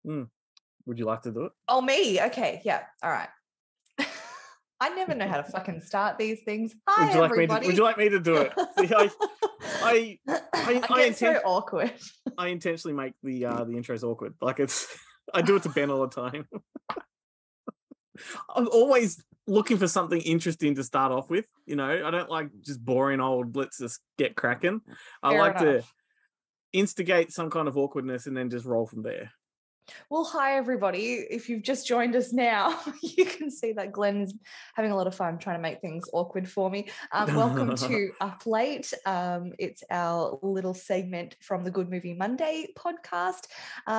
Would you like to do it? Oh, me? Okay, yeah, all right. I never know how to fucking start these things. Hi, everybody. Would you like me to do it? See, I get so awkward. I intentionally make the intros awkward. Like I do it to Ben all the time. I'm always looking for something interesting to start off with. You know, I don't like just boring old, let's just get cracking. I like to instigate some kind of awkwardness and then just roll from there. Well, hi, everybody. If you've just joined us now, you can see that Glenn's having a lot of fun trying to make things awkward for me. Welcome to Up Late. It's our little segment from the Good Movie Monday podcast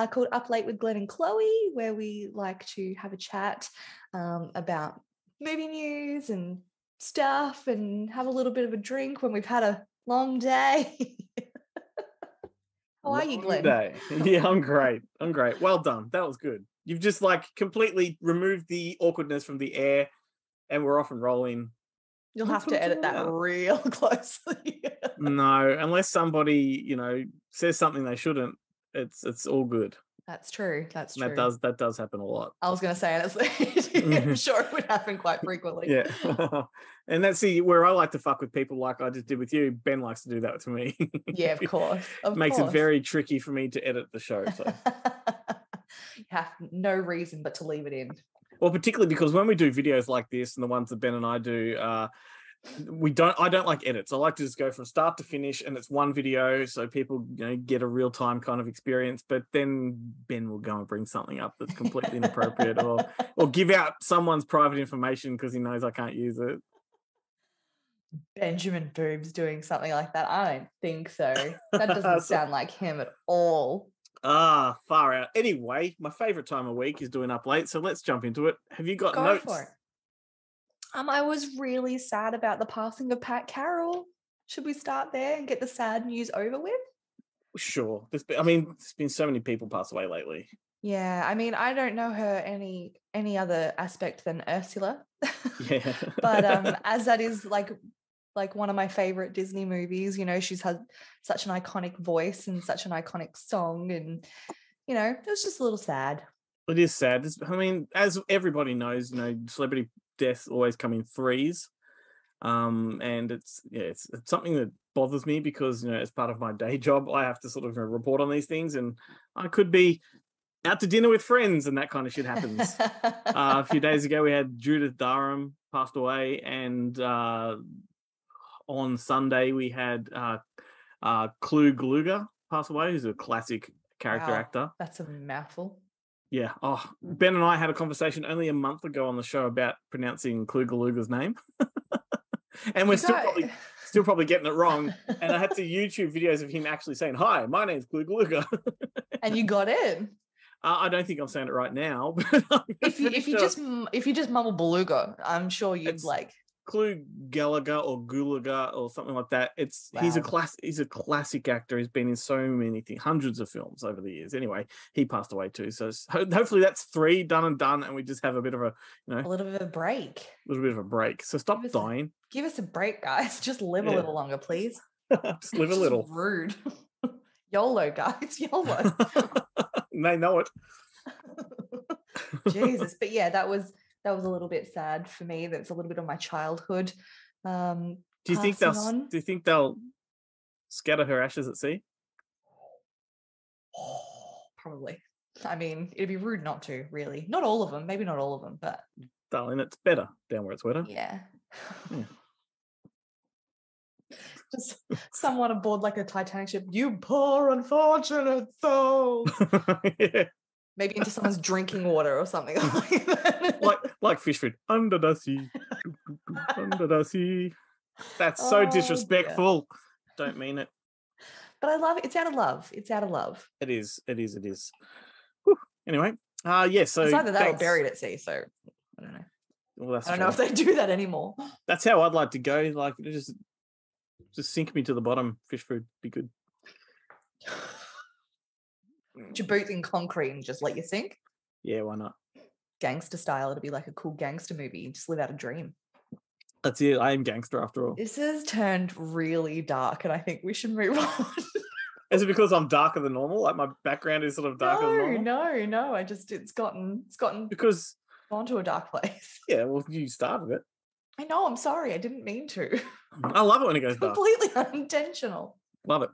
called Up Late with Glenn and Chloe, where we like to have a chat about movie news and stuff and have a little bit of a drink when we've had a long day. How are you, Glenn? Yeah, I'm great. Well done. That was good. You've just completely removed the awkwardness from the air and we're off and rolling. You'll have to edit that real closely. No, unless somebody, says something they shouldn't, it's all good. That's true. That's true. That does happen a lot. I was going to say, I'm sure it would happen quite frequently. Yeah. And that's where I like to fuck with people like I just did with you. Ben likes to do that to me. Yeah, of course. Makes it very tricky for me to edit the show. So. You have no reason but to leave it in. Well, particularly because when we do videos like this and the ones that Ben and I do, I don't like edits. I like to just go from start to finish and it's one video so people get a real time kind of experience, but then Ben will go and bring something up that's completely inappropriate or give out someone's private information because he knows I can't use it. Benjamin Boob's doing something like that. I don't think so. That doesn't sound like him at all. Far out. Anyway, my favorite time of week is doing Up Late, so let's jump into it. Have you got notes? For it. I was really sad about the passing of Pat Carroll. Should we start there and get the sad news over with? Sure. There's been so many people pass away lately. Yeah, I don't know her any other aspect than Ursula. Yeah. But as that is like one of my favorite Disney movies, she's had such an iconic voice and such an iconic song, and it was just a little sad. It is sad. As everybody knows, celebrity deaths always come in threes, and it's something that bothers me because as part of my day job I have to sort of report on these things, and I could be out to dinner with friends and that kind of shit happens. A few days ago we had Judith Durham passed away, and on Sunday we had Clu Gluger pass away, who's a classic character actor. That's a mouthful. Yeah. Oh, Ben and I had a conversation only a month ago on the show about pronouncing Kluger-Luger's name. And we're still probably getting it wrong. And I had to YouTube videos of him actually saying, "Hi, my name's Kluger-Luger." And you got it? I don't think I'm saying it right now. But if you just mumble beluga, I'm sure you'd Clu Gallagher or Gulager or something like that. He's a classic actor. He's been in so many things, hundreds of films over the years. Anyway, he passed away too. So hopefully that's 3 done, and we just have a bit of a little bit of a break. A little bit of a break. So stop dying. Give us a break, guys. Just live a little longer, please. Just live a little. Rude. YOLO, guys. YOLO. They know it. Jesus. But yeah, that was a little bit sad for me. That's a little bit of my childhood. Do you think they'll scatter her ashes at sea? Probably. It'd be rude not to, really. Not all of them. Maybe not all of them, but darling, it's better down where it's wetter. Yeah. Just someone aboard like a Titanic ship. You poor unfortunate soul. Yeah. Maybe into someone's drinking water or something like that. like fish food. Under the sea. Under the sea. That's so disrespectful. Yeah. Don't mean it. But I love it. It's out of love. It is. Whew. Anyway. So it's either that or buried at sea, so I don't know. Well, I don't know if they do that anymore. That's how I'd like to go. Like just sink me to the bottom. Fish food be good. Put your boots in concrete and just let you sink? Yeah, why not? Gangster style. It'll be like a cool gangster movie. You just live out a dream. That's it. I am gangster after all. This has turned really dark and I think we should move on. Is it because I'm darker than normal? Like my background is sort of darker than normal? No. It's gotten Because gone to a dark place. yeah, well, you started it. I know. I'm sorry. I didn't mean to. I love it when it goes dark. Completely unintentional. Love it.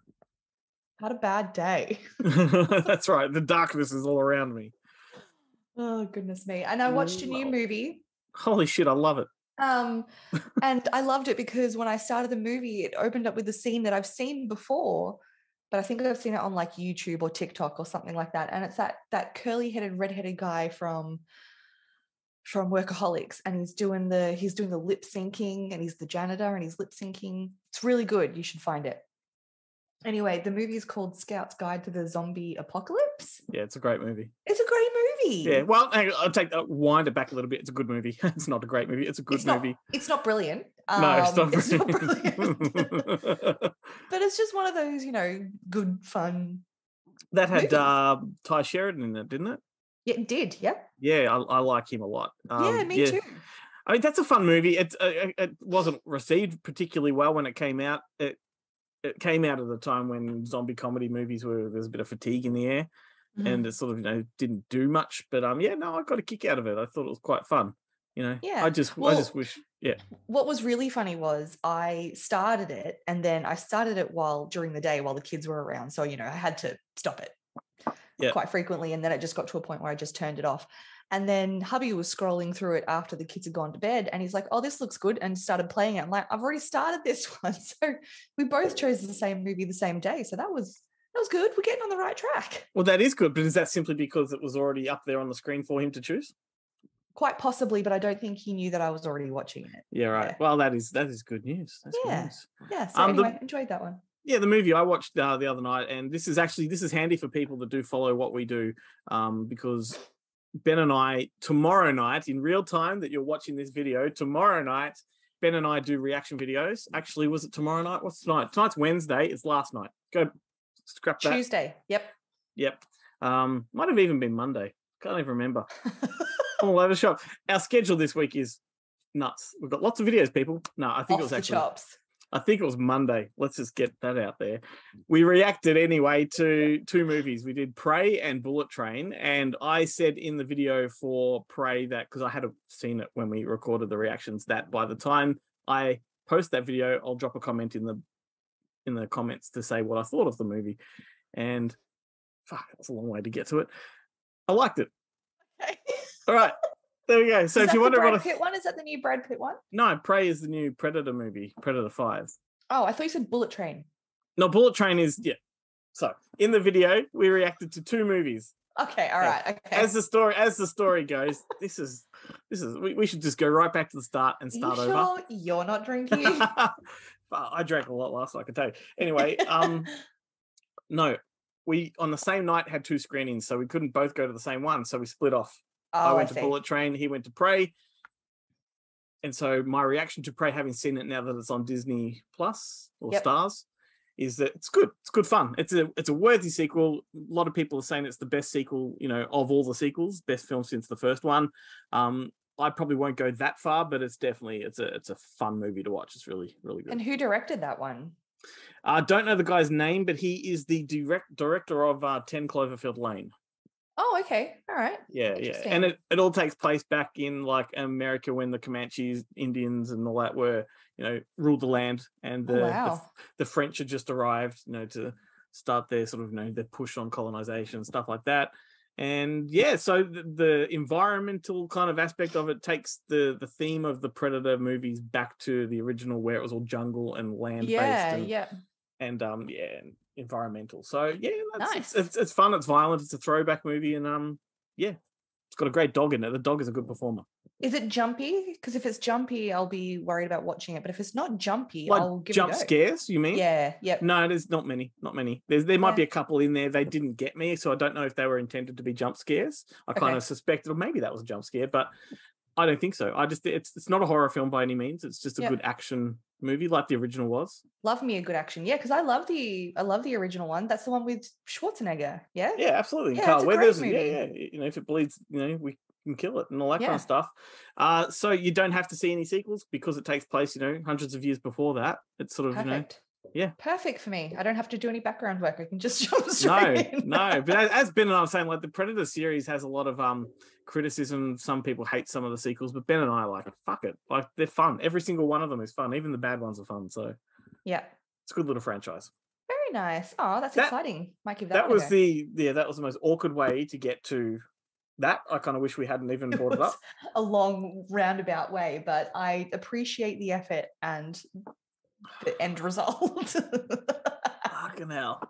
Had a bad day. That's right. The darkness is all around me. Oh goodness me! And I watched a new movie. Holy shit! I love it. And I loved it because when I started the movie, it opened up with a scene that I've seen before, but I think I've seen it on like YouTube or TikTok or something like that. And it's that curly-headed, red-headed guy from Workaholics, and he's doing the lip syncing, and he's the janitor and he's lip syncing. It's really good. You should find it. Anyway, the movie is called Scout's Guide to the Zombie Apocalypse. Yeah, it's a great movie. It's a great movie. Yeah, well, I'll wind it back a little bit. It's a good movie. It's not a great movie. It's a good movie. It's not brilliant. No, it's not brilliant. But it's just one of those, good fun. That had Ty Sheridan in it, didn't it? Yeah, it did. Yep. Yeah, I like him a lot. Yeah, me too. I mean, that's a fun movie. It wasn't received particularly well when it came out. It came out at a time when zombie comedy movies there's a bit of fatigue in the air, and it sort of didn't do much. But I got a kick out of it. I thought it was quite fun. Yeah. I just wish. Yeah. What was really funny was I started it, and then I started it during the day while the kids were around. So I had to stop it quite frequently, and then it just got to a point where I just turned it off. And then hubby was scrolling through it after the kids had gone to bed, and he's like, "Oh, this looks good," and started playing it. I'm like, "I've already started this one." So we both chose the same movie the same day. So that was good. We're getting on the right track. Well, that is good, but is that simply because it was already up there on the screen for him to choose? Quite possibly, but I don't think he knew that I was already watching it. Yeah, right. Yeah. Well, that is good news. That's good news. Yeah. So anyway, enjoyed that one. Yeah, the movie I watched the other night, and this is handy for people that do follow what we do, because Ben and I, tomorrow night, in real time that you're watching this video, tomorrow night, Ben and I do reaction videos. Actually, was it tomorrow night? What's tonight? Tonight's Wednesday. It's last night. Go scrap that. Tuesday. Yep. Might have even been Monday. Can't even remember. I'm all over the shop. Our schedule this week is nuts. We've got lots of videos, people. No, I think it was actually... chops. I think it was Monday. Let's just get that out there. We reacted anyway to two movies. We did Prey and Bullet Train. And I said in the video for Prey that, because I had seen it when we recorded the reactions, that by the time I post that video, I'll drop a comment in the comments to say what I thought of the movie. And fuck, that's a long way to get to it. I liked it. Okay. All right. There we go. So if you wonder what Brad Pitt one, is that the new Brad Pitt one? No, Prey is the new Predator movie, Predator 5. Oh, I thought you said Bullet Train. No, Bullet Train is So in the video, we reacted to two movies. Okay, all right. Okay. As the story goes, this is we should just go right back to the start and start over. Sure you're not drinking? I drank a lot last night, I can tell you. Anyway, no, we on the same night had two screenings, so we couldn't both go to the same one, so we split off. I went to Bullet Train, he went to Prey. And so my reaction to Prey, having seen it now that it's on Disney Plus or Stars, is that it's good. It's good fun. It's a worthy sequel. A lot of people are saying it's the best sequel, of all the sequels, best film since the first one. I probably won't go that far, but it's definitely it's a fun movie to watch. It's really, really good. And who directed that one? I don't know the guy's name, but he is the director of 10 Cloverfield Lane. Oh, okay. All right. Yeah. And it all takes place back in like America when the Comanches, Indians and all that were, ruled the land, and the French had just arrived, to start their sort of, their push on colonization and stuff like that. And so the environmental kind of aspect of it takes the theme of the Predator movies back to the original, where it was all jungle and land based. And environmental. So nice. It's fun. It's violent. It's a throwback movie, and it's got a great dog in it. The dog is a good performer. Is it jumpy? Because if it's jumpy, I'll be worried about watching it. But if it's not jumpy, like I'll give jump it a go. Scares, you mean? Yeah. No, there's not many. There might be a couple in there. They didn't get me, so I don't know if they were intended to be jump scares. I kind of suspected, or maybe that was a jump scare, but I don't think so. It's not a horror film by any means. It's just a good action movie, like the original was. Love me a good action, because I love the original one. That's the one with Schwarzenegger. Yeah, absolutely. Yeah, Carl Weathers. movie. If it bleeds, we can kill it and all that kind of stuff. So you don't have to see any sequels because it takes place, hundreds of years before that. It's sort of perfect. Yeah. Perfect for me. I don't have to do any background work. I can just jump straight in. No. But as Ben and I were saying, like the Predator series has a lot of criticism. Some people hate some of the sequels, but Ben and I are like, fuck it. Like they're fun. Every single one of them is fun. Even the bad ones are fun. So yeah. it's a good little franchise. Very nice. Oh, that's exciting. Might give that That one was a go. that was the most awkward way to get to that. I kind of wish we hadn't even brought it up. A long roundabout way, but I appreciate the effort and the end result. Fucking hell.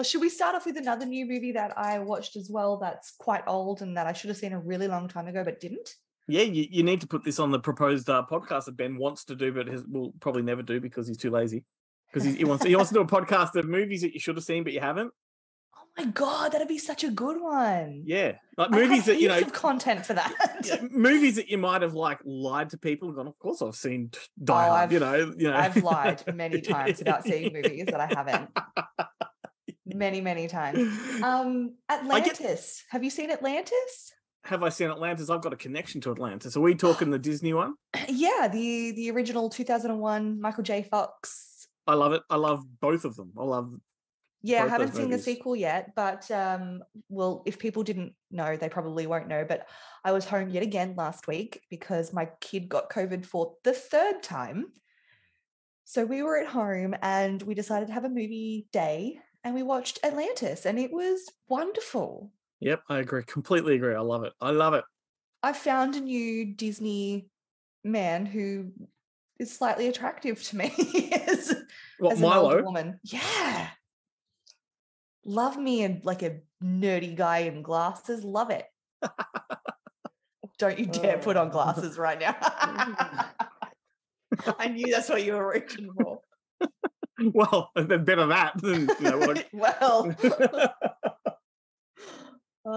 Should we start off with another new movie that I watched as well that's quite old and that I should have seen a really long time ago but didn't? Yeah, you need to put this on the proposed podcast that Ben wants to do but will probably never do because he's too lazy. Because he wants to do a podcast of movies that you should have seen but you haven't. Oh my God, that'd be such a good one. Yeah. Like movies that, of content for that. Yeah, movies that you might have like lied to people and gone, of course I've seen Die Hard, you know. I've lied many times about seeing movies that I haven't. Many times. Atlantis. Have you seen Atlantis? Have I seen Atlantis? I've got a connection to Atlantis. Are we talking the Disney one? Yeah, the original 2001 Michael J. Fox. I love it. I love both of them. I haven't seen the sequel yet, but well, if people didn't know, they probably won't know. But I was home yet again last week because my kid got COVID for the third time. So we were at home and we decided to have a movie day and we watched Atlantis and it was wonderful. Yep, I agree. Completely agree. I love it. I found a new Disney man who is slightly attractive to me as Milo? an older woman. Yeah. Love me and like a nerdy guy in glasses. Love it. Don't you dare put on glasses right now. I knew that's what you were reaching for. Well, better that than what. Well.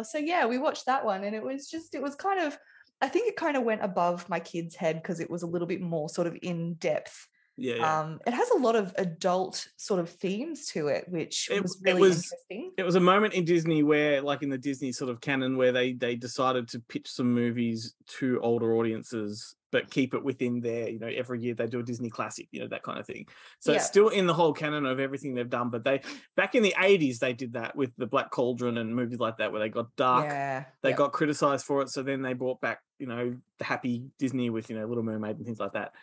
So yeah, we watched that one and it was kind of, I think it kind of went above my kid's head because it was a little bit more sort of in depth. Yeah. It has a lot of adult sort of themes to it, which was really interesting. It was a moment in Disney where, like in the Disney sort of canon, where they decided to pitch some movies to older audiences, but keep it within their, every year they do a Disney classic, that kind of thing. So it's still in the whole canon of everything they've done. But back in the 80s, they did that with the Black Cauldron and movies like that, where they got dark. Yeah. They got criticized for it. So then they brought back, the happy Disney with, Little Mermaid and things like that.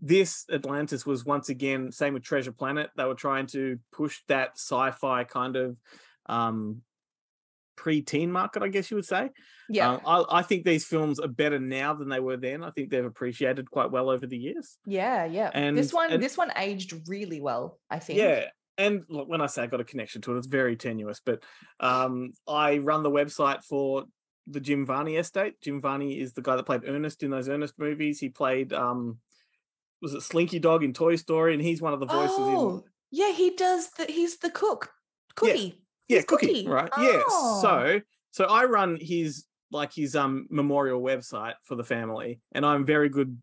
This Atlantis was once again, same with Treasure Planet. They were trying to push that sci-fi kind of pre-teen market, I guess you would say. Yeah. I think these films are better now than they were then. I think they've appreciated quite well over the years. Yeah. And this one aged really well, I think. Yeah. And look, when I say I got a connection to it, it's very tenuous. But I run the website for the Jim Varney estate. Jim Varney is the guy that played Ernest in those Ernest movies. He played was it Slinky Dog in Toy Story, and he's one of the voices. Oh, yeah, he does. He's the cook. Cookie. Yeah, Cookie. Right. Oh. Yeah. So I run his memorial website for the family, and I'm very good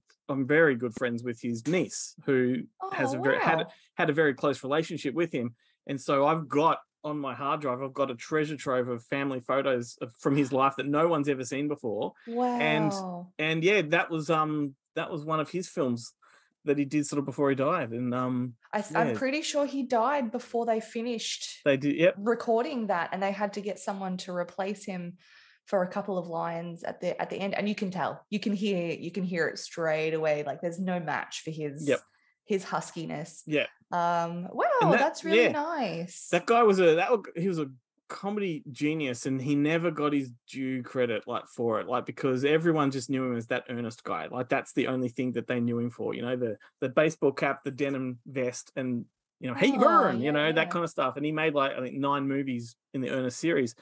friends with his niece, who has had a very close relationship with him, and so I've got on my hard drive, I've got a treasure trove of family photos from his life that no one's ever seen before. Wow. And yeah, that was one of his films that he did sort of before he died. And I'm pretty sure he died before they finished recording that, and they had to get someone to replace him for a couple of lines at the end. And you can tell, you can hear it straight away. Like there's no match for his huskiness. Yeah. Wow, that's really nice. That guy was he was a comedy genius, and he never got his due credit for it, because everyone just knew him as that Ernest guy. Like that's the only thing that they knew him for, the baseball cap, the denim vest, and hey burn, that kind of stuff. And he made I think 9 movies in the Ernest series.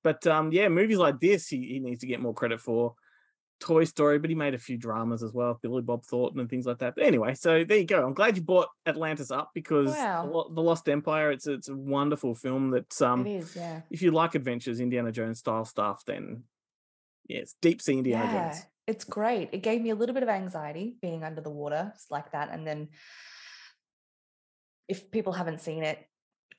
But movies like this he needs to get more credit for. Toy Story, but he made a few dramas as well, Billy Bob Thornton and things like that. But anyway, so there you go. I'm glad you brought Atlantis up, because The Lost Empire, it's a wonderful film that it is, yeah. If you like adventures, Indiana Jones style stuff, then it's deep sea Indiana Jones. It's great. It gave me a little bit of anxiety being under the water like that, and then if people haven't seen it,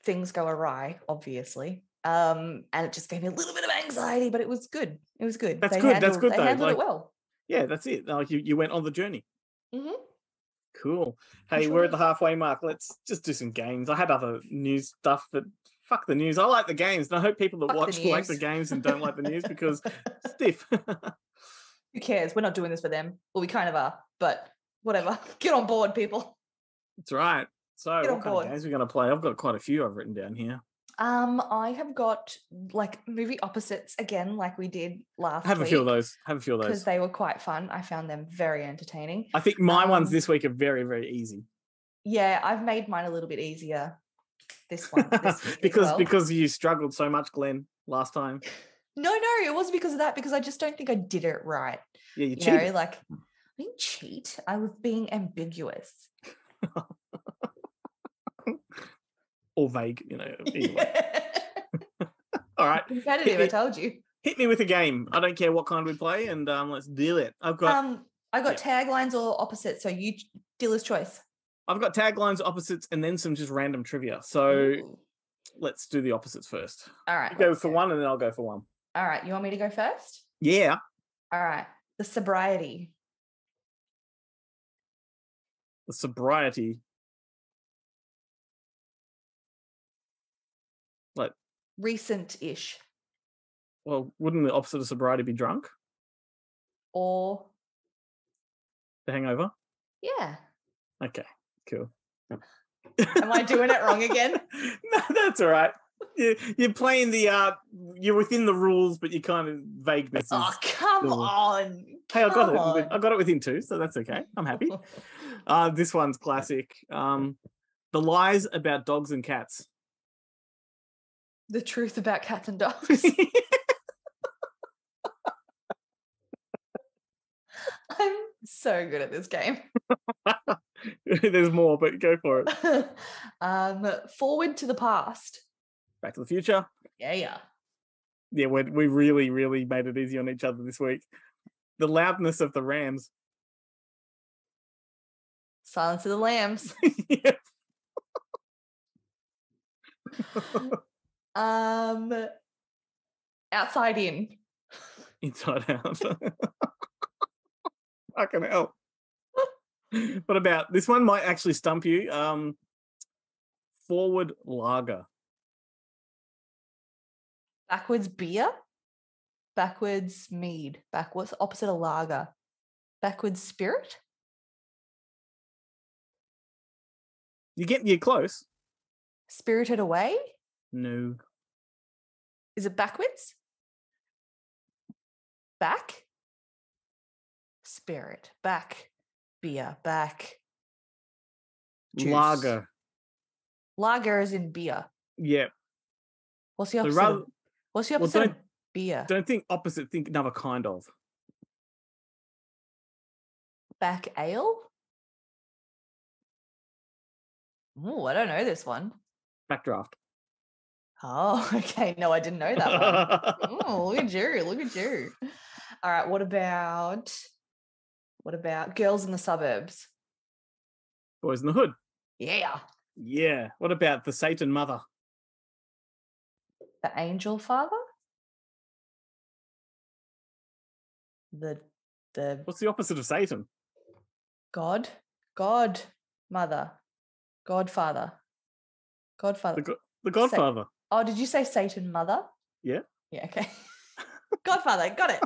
things go awry, obviously. And it just gave me a little bit of anxiety, but it was good. It was good. That's good. That's good. They handled it well. Yeah, that's it. Like you went on the journey. Mm-hmm. Cool. Hey, we're at the halfway mark. Let's just do some games. I had other news stuff, but fuck the news. I like the games, and I hope people that Fuck the watch like the news. games and don't like the news because stiff. Who cares? We're not doing this for them. Well, we kind of are, but whatever. Get on board, people. That's right. So, Get on what kind of board. games are we going to play? I've got quite a few I've written down here. I have got like movie opposites again, like we did last week. Have a few of those. Because they were quite fun. I found them very entertaining. I think my ones this week are very, very easy. Yeah, I've made mine a little bit easier. This one, this week because you struggled so much, Glenn, last time. No, it wasn't because of that. Because I just don't think I did it right. Yeah, you cheated. Know, like I didn't cheat. I was being ambiguous. Or vague, Anyway. All right. Competitive, I told you. Hit me with a game. I don't care what kind we play, and let's deal it. I've got taglines or opposites, so you dealer's choice. I've got taglines, opposites, and then some just random trivia. So let's do the opposites first. All right. You go for one, and then I'll go for one. All right. You want me to go first? Yeah. All right. The sobriety. The sobriety. Like recent-ish. Well, wouldn't the opposite of sobriety be drunk? Or the hangover? Yeah. Okay, cool. Am I doing it wrong again? No, that's all right. You're playing the you're within the rules, but you kind of vagueness. Oh, come on. Hey, I got it. I got it within two, so that's okay. I'm happy. This one's classic. The lies about dogs and cats. The truth about cats and dogs. I'm so good at this game. There's more, but go for it. Forward to the past. Back to the Future. Yeah. Yeah, we really, really made it easy on each other this week. The loudness of the Rams. Silence of the Lambs. Yeah. Outside in. Inside out. Fucking hell. What about this one? Might actually stump you. Forward lager. Backwards beer. Backwards mead. Backwards opposite of lager. Backwards spirit. You're close. Spirited Away. No. Is it backwards? Back. Spirit. Back. Beer. Back. Juice. Lager. Lager is in beer. Yeah. What's the opposite? What's the opposite of beer? Don't think opposite. Think another kind of. Back ale. Oh, I don't know this one. Backdraft. Oh, okay. No, I didn't know that one. Oh, look at you. Look at you. All right. What about Girls in the Suburbs? Boys in the Hood. Yeah. Yeah. What about The Satan Mother? The Angel Father? The What's the opposite of Satan? God, Mother, Godfather. The Godfather. Oh, did you say Satan Mother? Yeah. Yeah, okay. Godfather, got it.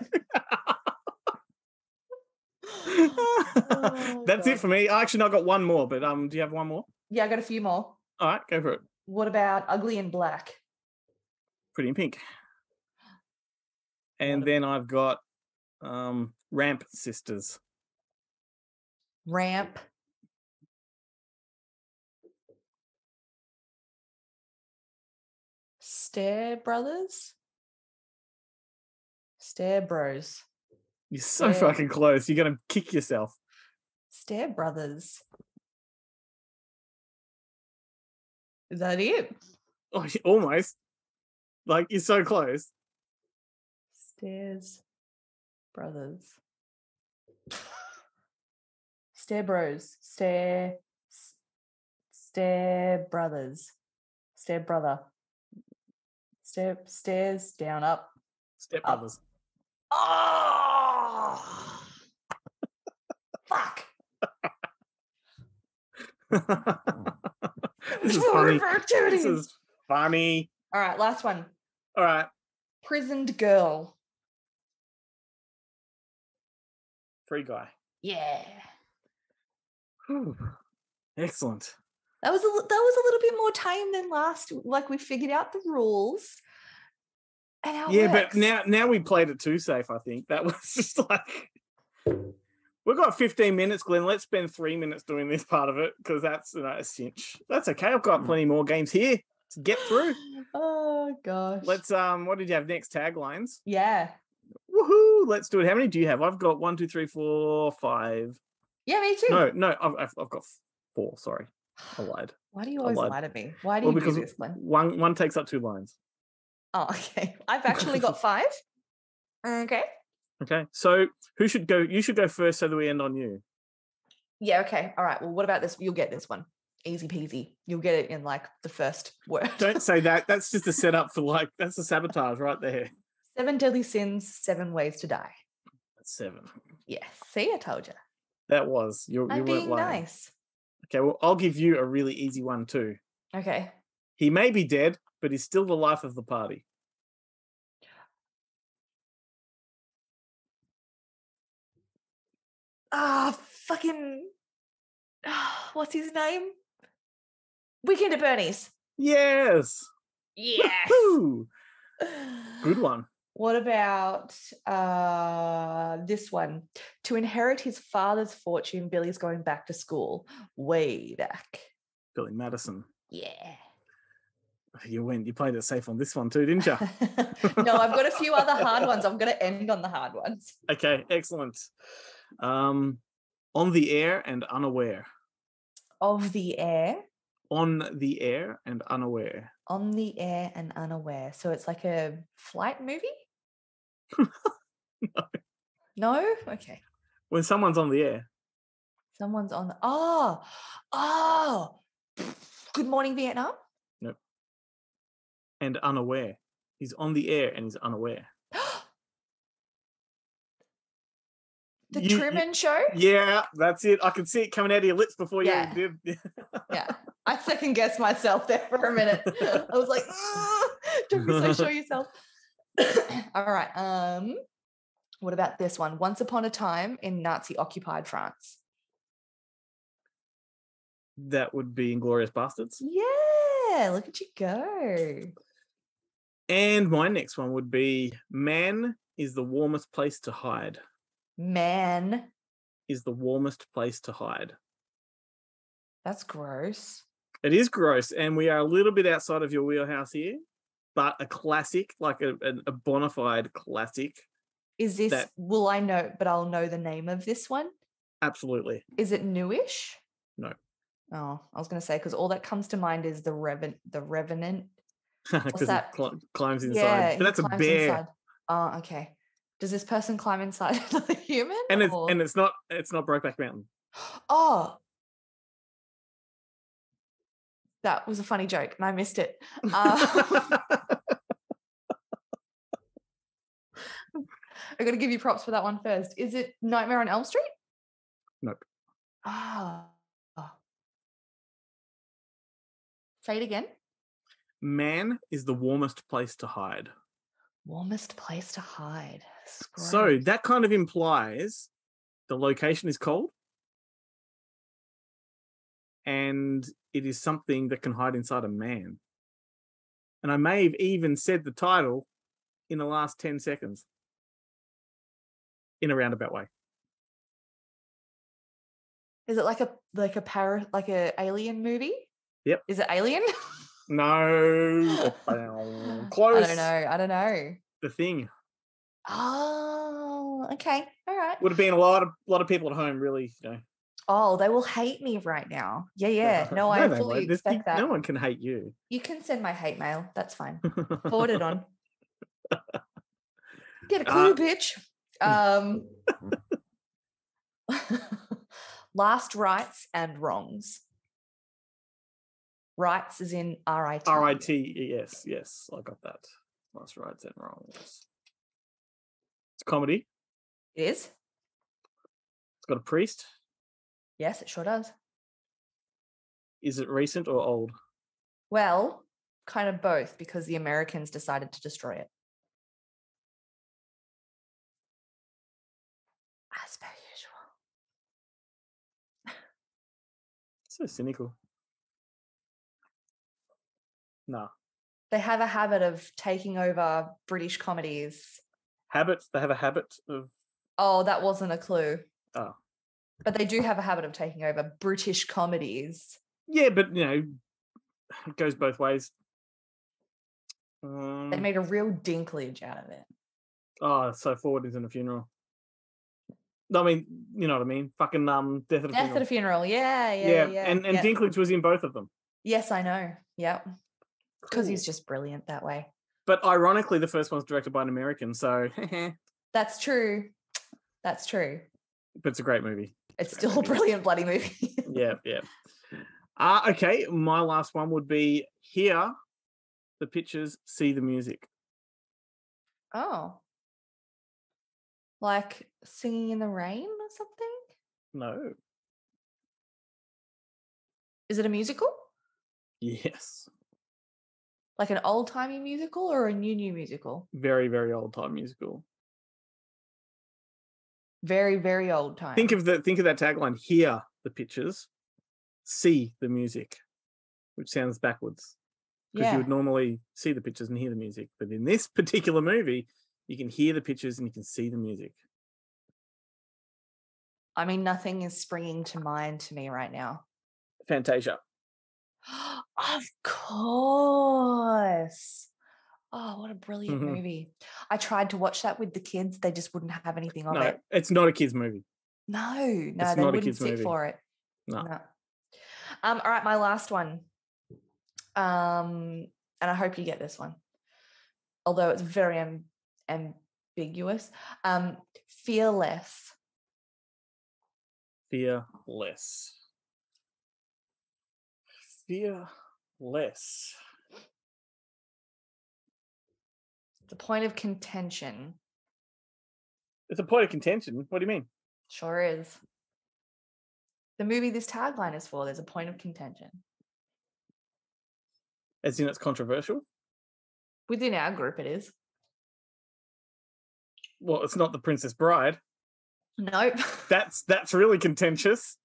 That's it for me. Actually, no, I got one more, but do you have one more? Yeah, I got a few more. All right, go for it. What about Ugly in Black? Pretty in Pink. And then I've got Ramp Sisters. Ramp. Stare Brothers? Stare Bros. You're so fucking close. You're going to kick yourself. Stare Brothers. Is that it? Oh, almost. Like, you're so close. Stairs Brothers. Stare Bros. Stare Brothers. Stare Brother. Stairs down, up. Step Brothers. Oh! Fuck. This is funny. This is funny. All right, last one. All right. Prisoned girl. Free guy. Yeah. Whew. Excellent. That was a little bit more tame than last. Like we figured out the rules. And how it works. But now we played it too safe, I think. That was just like, we've got 15 minutes, Glenn. Let's spend 3 minutes doing this part of it because that's a cinch. That's okay. I've got plenty more games here to get through. Oh gosh. Let's what did you have next? Taglines? Yeah. Woohoo! Let's do it. How many do you have? I've got 1, 2, 3, 4, 5. Yeah, me too. No, I've got 4. Sorry, I lied. Why do you always lie to me? Why do you do this, Glenn? One takes up 2 lines. Oh, okay. I've actually got 5. Okay. Okay. So who should go? You should go first so that we end on you. Yeah, okay. All right. Well, what about this? You'll get this one. Easy peasy. You'll get it in like the first word. Don't say that. That's just a setup for that's a sabotage right there. 7 deadly sins, 7 ways to die. That's 7. Yeah. See, I told you. That was. You I'm weren't being lying. nice. Okay, well, I'll give you a really easy one too. Okay. He may be dead, but he's still the life of the party. Fucking what's his name? Weekend at Bernie's. Yes. Yes. Woo-hoo. Good one. What about this one? To inherit his father's fortune, Billy's going back to school. Way back. Billy Madison. Yeah. You played it safe on this one too, didn't you? No, I've got a few other hard ones. I'm going to end on the hard ones. Okay, excellent. On the air and unaware. Of the air. On the air and unaware. On the air and unaware. So it's like a flight movie? No. No? Okay. When someone's on the air. Someone's on. Good Morning Vietnam? Nope. And unaware. He's on the air and he's unaware. The Truman Show? Yeah, that's it. I can see it coming out of your lips before you even did. Yeah. I second guessed myself there for a minute. I was like, don't be so sure yourself. All right. What about this one? Once upon a time in Nazi-occupied France. That would be Inglourious Bastards. Yeah, look at you go. And my next one would be Man is the warmest place to hide. Man is the warmest place to hide. That's gross. It is gross, and we are a little bit outside of your wheelhouse here, but a classic, like a bona fide classic. Is this, will I know, but I'll know the name of this one? Absolutely. Is it newish? No. Oh, I was going to say, because all that comes to mind is the Revenant. Because he climbs inside. Yeah, but that's a bear. Inside. Oh, okay. Does this person climb inside another human? And it's not Brokeback Mountain. Oh. That was a funny joke and I missed it. I got to give you props for that one first. Is it Nightmare on Elm Street? Nope. Oh. Say it again. Man is the warmest place to hide. Warmest place to hide. So that kind of implies the location is cold and it is something that can hide inside a man. And I may have even said the title in the last 10 seconds in a roundabout way. Is it like a alien movie? Yep. Is it Alien? No. Close. I don't know. The Thing. Oh, okay. All right. Would have been a lot of people at home, really, Oh, they will hate me right now. Yeah. No, I fully expect that. No one can hate you. You can send my hate mail. That's fine. Forward it on. Get a clue, bitch. Last rights and wrongs. Rights is in R-I-T. R-I-T, yes. I got that. Last rights and wrongs. It's a comedy. It is? It's got a priest. Yes, it sure does. Is it recent or old? Well, kind of both, because the Americans decided to destroy it. As per usual. So cynical. No. They have a habit of taking over British comedies. Habits? They have a habit of... Oh, that wasn't a clue. Oh. But they do have a habit of taking over British comedies. Yeah, but, it goes both ways. They made a real Dinklage out of it. Oh, so Forward is in a funeral. I mean, you know what I mean? Fucking Death at a Funeral. Death at a Funeral, yeah. And Dinklage was in both of them. Yes, I know. Yep. Because he's just brilliant that way. But ironically, the first one's directed by an American, so... That's true. That's true. But it's a great movie. It's still a brilliant bloody movie. Yeah. Okay, my last one would be Hear the Pictures, See the Music. Oh. Like Singing in the Rain or something? No. Is it a musical? Yes. Like an old-timey musical or a new musical? Very, very old-time musical. Very, very old time. Think of that tagline: Hear the pictures, see the music, which sounds backwards. Because you would normally see the pictures and hear the music. But in this particular movie, you can hear the pictures and you can see the music. I mean, nothing is springing to mind to me right now. Fantasia. Of course. Oh, what a brilliant movie. I tried to watch that with the kids. They just wouldn't have anything of it. No, it's not a kids' movie. No, they wouldn't sit for it. No. All right, my last one. And I hope you get this one. Although it's very ambiguous. Fearless. Fearless. Fearless. It's a point of contention. It's a point of contention? What do you mean? Sure is. The movie this tagline is for, there's a point of contention. As in it's controversial? Within our group it is. Well, it's not The Princess Bride. Nope. That's really contentious.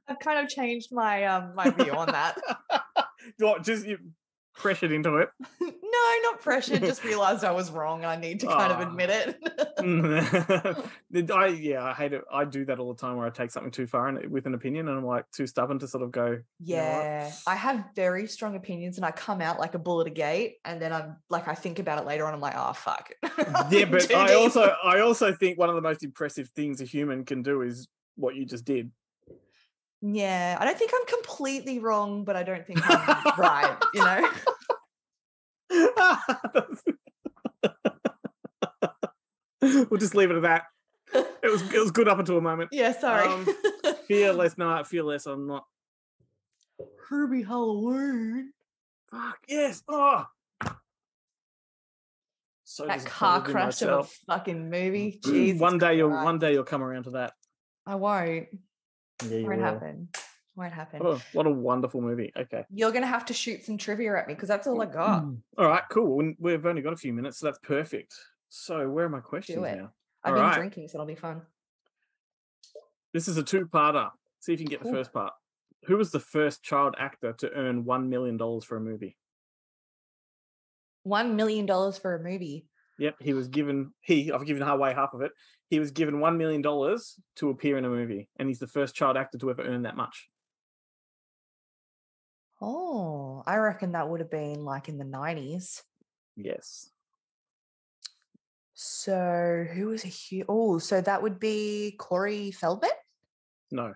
I've kind of changed my my view on that. What, just you pressured into it? No, not pressured. Just realised I was wrong and I need to kind of admit it. I hate it. I do that all the time where I take something too far with an opinion and I'm like too stubborn to sort of go, yeah, I have very strong opinions and I come out like a bull at a gate and then I'm like, I think about it later on, I'm like, oh, fuck. Yeah, but I also think one of the most impressive things a human can do is what you just did. Yeah, I don't think I'm completely wrong, but I don't think I'm right, you know? We'll just leave it at that. It was good up until a moment. Yeah, sorry. Fearless. No, Fearless. I'm not. Herbie Halloween. Fuck yes. Oh. So that car crash of a fucking movie. Jesus one day you'll come around to that. I won't. Yeah, you won't will. happen. Won't happen. Oh, what a wonderful movie. Okay. You're going to have to shoot some trivia at me because that's all I got. All right, cool. We've only got a few minutes, so that's perfect. So where are my questions now? I've been drinking, so it'll be fun. This is a two-parter. See if you can get the first part. Who was the first child actor to earn $1 million for a movie? $1 million for a movie? Yep, he was given... I've given away half of it. He was given $1 million to appear in a movie, and he's the first child actor to ever earn that much. Oh, I reckon that would have been like in the 90s. Yes. So who was a huge... Oh, so that would be Corey Feldman? No.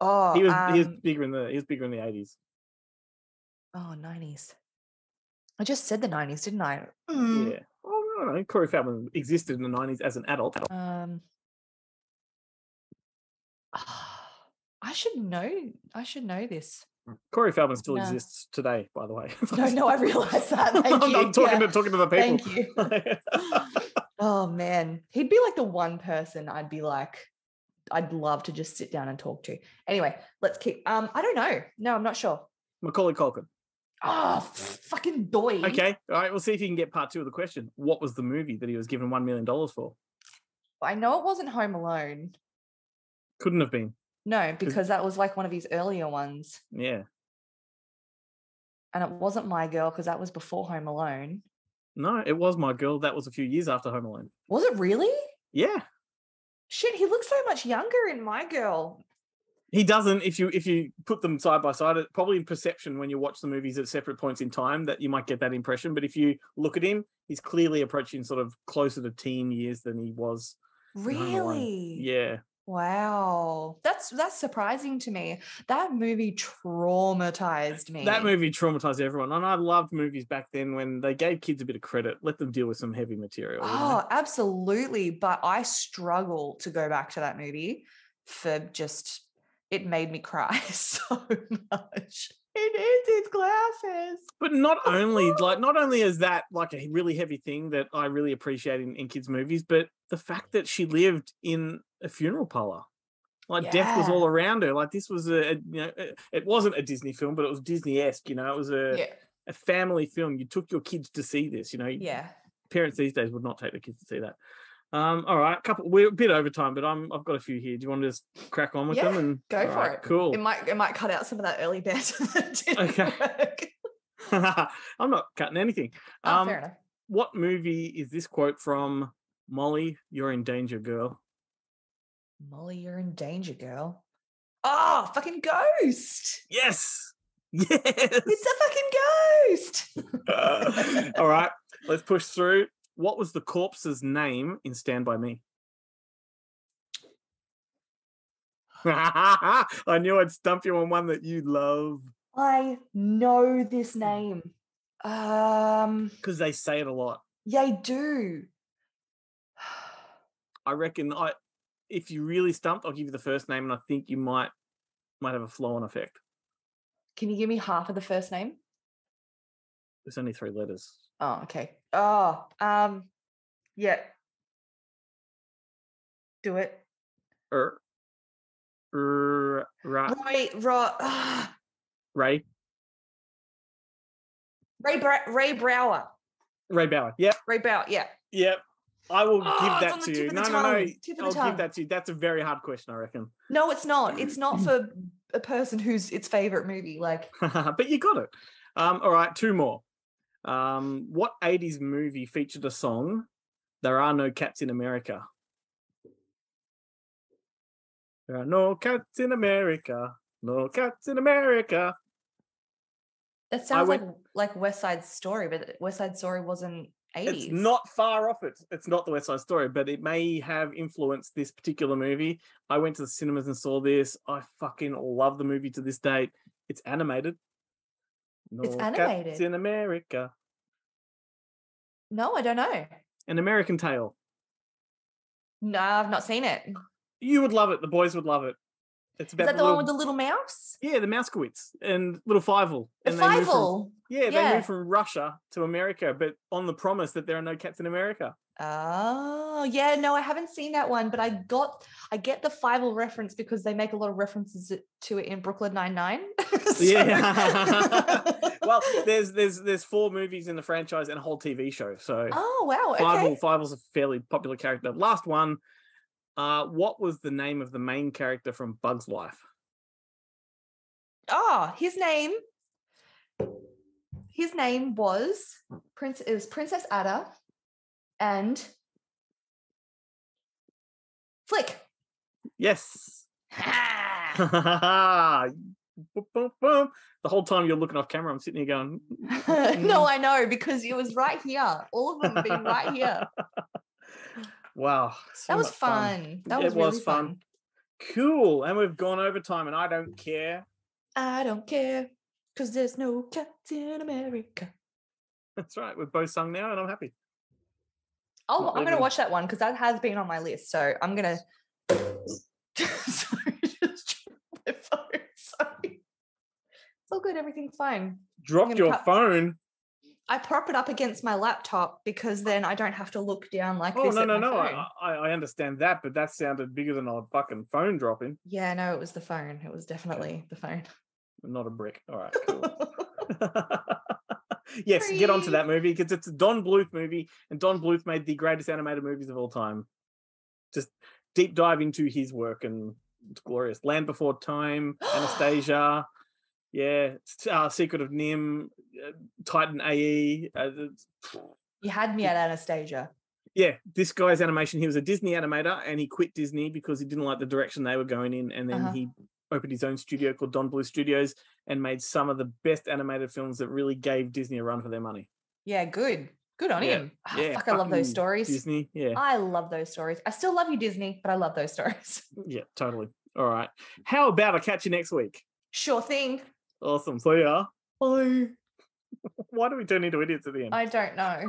Oh, he was bigger in the 80s. Oh, 90s. I just said the 90s, didn't I? Yeah. Oh, no. Corey Feldman existed in the 90s as an adult. I should know this. Corey Feldman still exists today, by the way. No, I realise that. Thank you. I'm talking to the people. Thank you. Oh man, he'd be like the one person I'd be like, I'd love to just sit down and talk to. Anyway, let's keep. I don't know. No, I'm not sure. Macaulay Culkin. Oh, fucking boy. Okay. All right. We'll see if you can get part 2 of the question. What was the movie that he was given $1 million for? I know it wasn't Home Alone. Couldn't have been. No, because that was like one of his earlier ones. Yeah. And it wasn't My Girl because that was before Home Alone. No, it was My Girl. That was a few years after Home Alone. Was it really? Yeah. Shit, he looks so much younger in My Girl. He doesn't. If you put them side by side, probably in perception when you watch the movies at separate points in time, that you might get that impression. But if you look at him, he's clearly approaching sort of closer to teen years than he was. Really? Yeah. Wow. That's surprising to me. That movie traumatized me. That movie traumatized everyone. And I loved movies back then when they gave kids a bit of credit, let them deal with some heavy material. Oh, absolutely. But I struggle to go back to that movie for just, it made me cry so much. It is his glasses. But not only is that like a really heavy thing that I really appreciate in kids' movies, but the fact that she lived in a funeral parlor, like death was all around her. Like this was it wasn't a Disney film, but it was Disney-esque. It was a family film. You took your kids to see this. Parents these days would not take their kids to see that. All right, we're a bit over time, but I've got a few here. Do you want to just crack on with them and go for it? Cool. It might cut out some of that early bit that didn't work. I'm not cutting anything. Fair enough. What movie is this quote from? Molly, you're in danger, girl. Molly, you're in danger, girl. Oh, fucking Ghost. Yes. It's a fucking ghost. All right, let's push through. What was the corpse's name in Stand By Me? I knew I'd stump you on one that you love. I know this name. Because they say it a lot. They do. I reckon if you really stumped, I'll give you the first name, and I think you might have a flow-on effect. Can you give me half of the first name? There's only 3 letters. Oh, okay. Oh, yeah. Do it. Ray. Ray Brower. Ray Bauer. Yep. Ray Bauer. Yeah. Yep. I will give that to you. No. I'll give that to you. That's a very hard question, I reckon. No, it's not. It's not for a person who's its favorite movie. Like, but you got it. All right, 2 more. What 80s movie featured a song, There Are No Cats in America? There are no cats in America. No cats in America. That sounds like West Side Story, but West Side Story wasn't 80s. It's not far off it. It's not the West Side Story, but it may have influenced this particular movie. I went to the cinemas and saw this. I fucking love the movie to this date. It's animated. No it's animated. Cats in America. No, I don't know. An American Tale. No, I've not seen it. You would love it. The boys would love it. It's about Is that the one with the little mouse? Yeah, the Mousekewitz and little Fievel. The Fievel. They moved from Russia to America, but on the promise that there are no cats in America. Oh, yeah. No, I haven't seen that one, but I get the Fievel reference because they make a lot of references to it in Brooklyn Nine-Nine. Yeah. Well, there's 4 movies in the franchise and a whole TV show. So oh wow, Fievel's a fairly popular character. Last one. What was the name of the main character from Bug's Life? Oh, his name was Princess Ada and Flick. Yes. The whole time you're looking off camera, I'm sitting here going, No, I know, because it was right here. All of them have been right here. Wow. That was fun. That was really fun. Cool. And we've gone over time, and I don't care. I don't care, because there's no cats in America. That's right. We've both sung now, and I'm happy. I'm going to watch that one, because that has been on my list. So I'm going to... Sorry, just dropped my phone. Sorry. It's all good. Everything's fine. Dropped your phone? I prop it up against my laptop because then I don't have to look down like Oh, this no, at no, my no. phone. I understand that, but that sounded bigger than a fucking phone dropping. Yeah, no, it was the phone. It was definitely the phone. Not a brick. All right, cool. Yes, get onto that movie because it's a Don Bluth movie, and Don Bluth made the greatest animated movies of all time. Just deep dive into his work, and it's glorious. Land Before Time, Anastasia, Secret of Nim, Titan AE. You had me at Anastasia. Yeah, this guy's animation, he was a Disney animator and he quit Disney because he didn't like the direction they were going in. And then he opened his own studio called Don Bluth Studios and made some of the best animated films that really gave Disney a run for their money. Yeah, good. Good on him. Oh, Yeah, fuck, I love those stories. Disney, yeah. I love those stories. I still love you, Disney, but I love those stories. Yeah, totally. All right. How about I catch you next week? Sure thing. Awesome. See ya. Bye. Why do we turn into idiots at the end? I don't know.